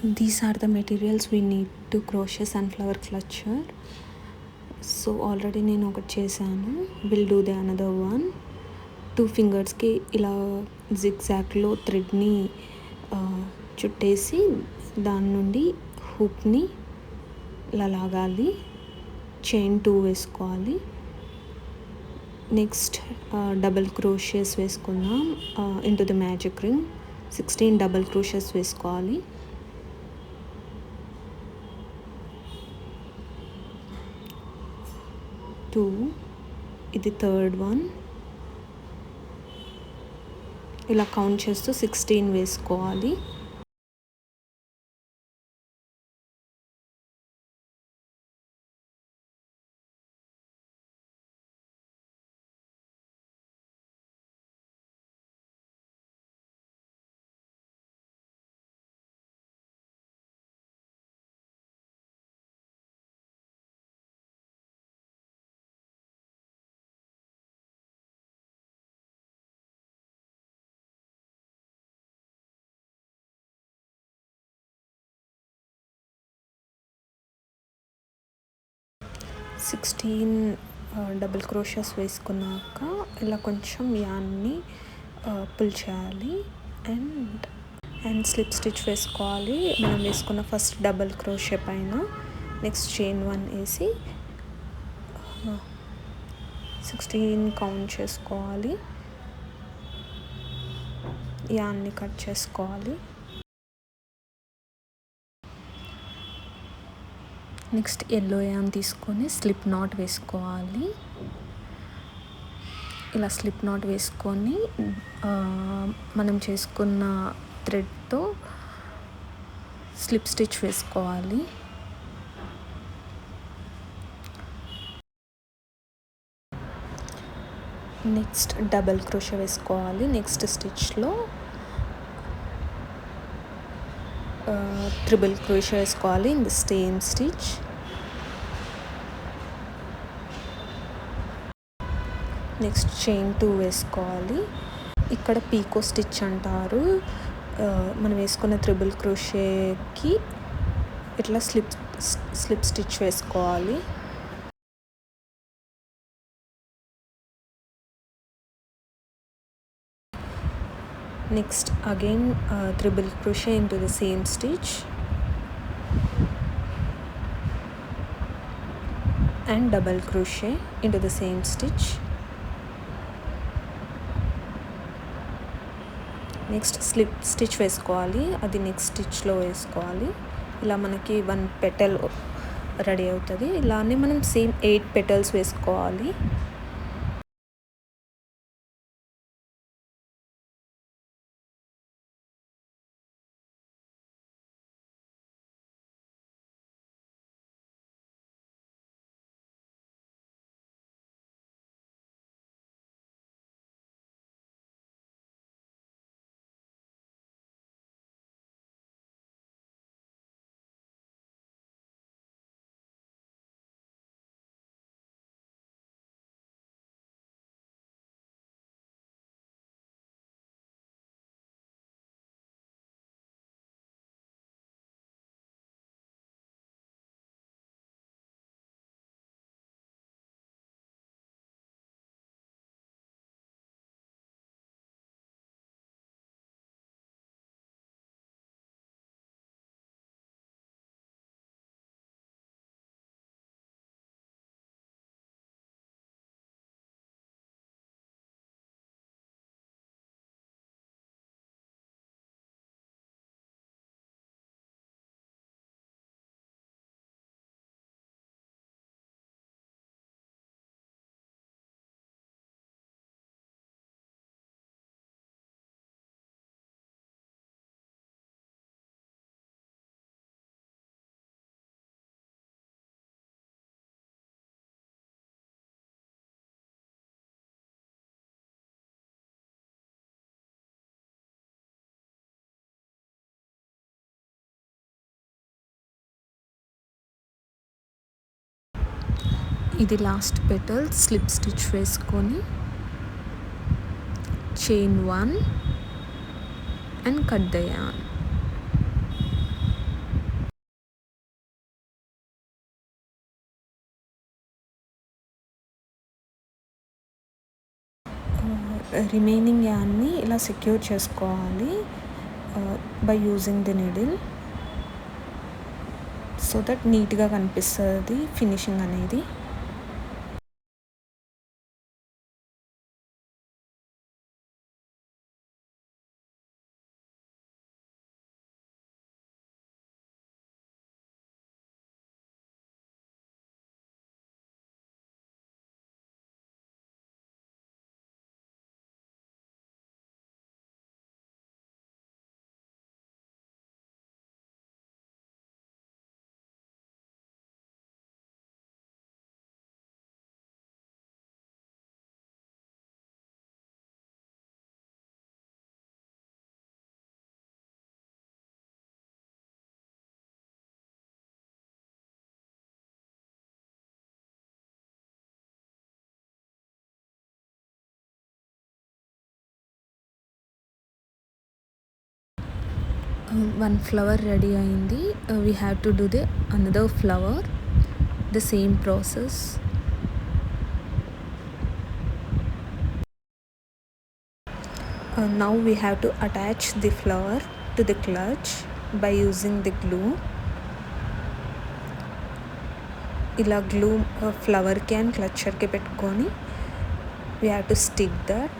These are the materials we need to crochet sunflower clutcher. So already నేను ఒకటి చేశాను. Will do the another one. 2 ఫింగర్స్కి ఇలా జిగ్జాగ్లో థ్రెడ్ని చుట్టేసి దాని నుండి హుక్ని ఇలా లాగాలి. చైన్ 2 వేసుకోవాలి. నెక్స్ట్ డబల్ క్రోషియస్ వేసుకుందాం. Into the magic ring 16 double crochets వేసుకోవాలి. టూ, ఇది థర్డ్ వన్. ఇలా కౌంట్ చేస్తూ 16 వేసుకోవాలి. డబుల్ క్రోషియస్ వేసుకున్నాక ఇలా కొంచెం యాన్ని పుల్ చేయాలి అండ్ స్లిప్ స్టిచ్ వేసుకోవాలి. మనం వేసుకున్న ఫస్ట్ డబుల్ క్రోషియా పైన నెక్స్ట్ చైన్ 1 వేసి 16 కౌంట్ చేసుకోవాలి. యాన్ని కట్ చేసుకోవాలి. నెక్స్ట్ ఎల్లో యాన్ తీసుకొని స్లిప్ నాట్ వేసుకోవాలి. ఇలా స్లిప్ నాట్ వేసుకొని మనం చేసుకున్న థ్రెడ్తో స్లిప్ స్టిచ్ వేసుకోవాలి. నెక్స్ట్ డబల్ క్రోషియా వేసుకోవాలి. నెక్స్ట్ స్టిచ్లో ట్రిపుల్ క్రోషియా వేసుకోవాలి in the same stitch. Next chain 2 వేసుకోవాలి. ఇక్కడ పీకో స్టిచ్ అంటారు. మనం వేసుకున్న ట్రిపుల్ క్రోషియాకి ఇట్లా స్లిప్ స్టిచ్ వేసుకోవాలి. Next again triple crochet into the same stitch and double crochet into the same stitch. Next slip stitch వేసుకోవాలి. అది నెక్స్ట్ స్టిచ్లో వేసుకోవాలి. ఇలా మనకి 1 పెటల్ రెడీ అవుతుంది. ఇలానే మనం సేమ్ 8 పెటల్స్ వేసుకోవాలి. ఇది లాస్ట్ పెటల్. స్లిప్ స్టిచ్ వేసుకొని chain 1 and cut the yarn. Remaining యాన్ని ఇలా సెక్యూర్ చేసుకోవాలి by using the needle, so that నీట్గా కనిపిస్తుంది ఫినిషింగ్ అనేది. One flower ready అయింది. We have to do the another flower, the same process. Now we have to attach the flower to the clutch by using the glue. ఇలా glue ఫ్లవర్కి and క్లచర్కి పెట్టుకొని we have to stick that.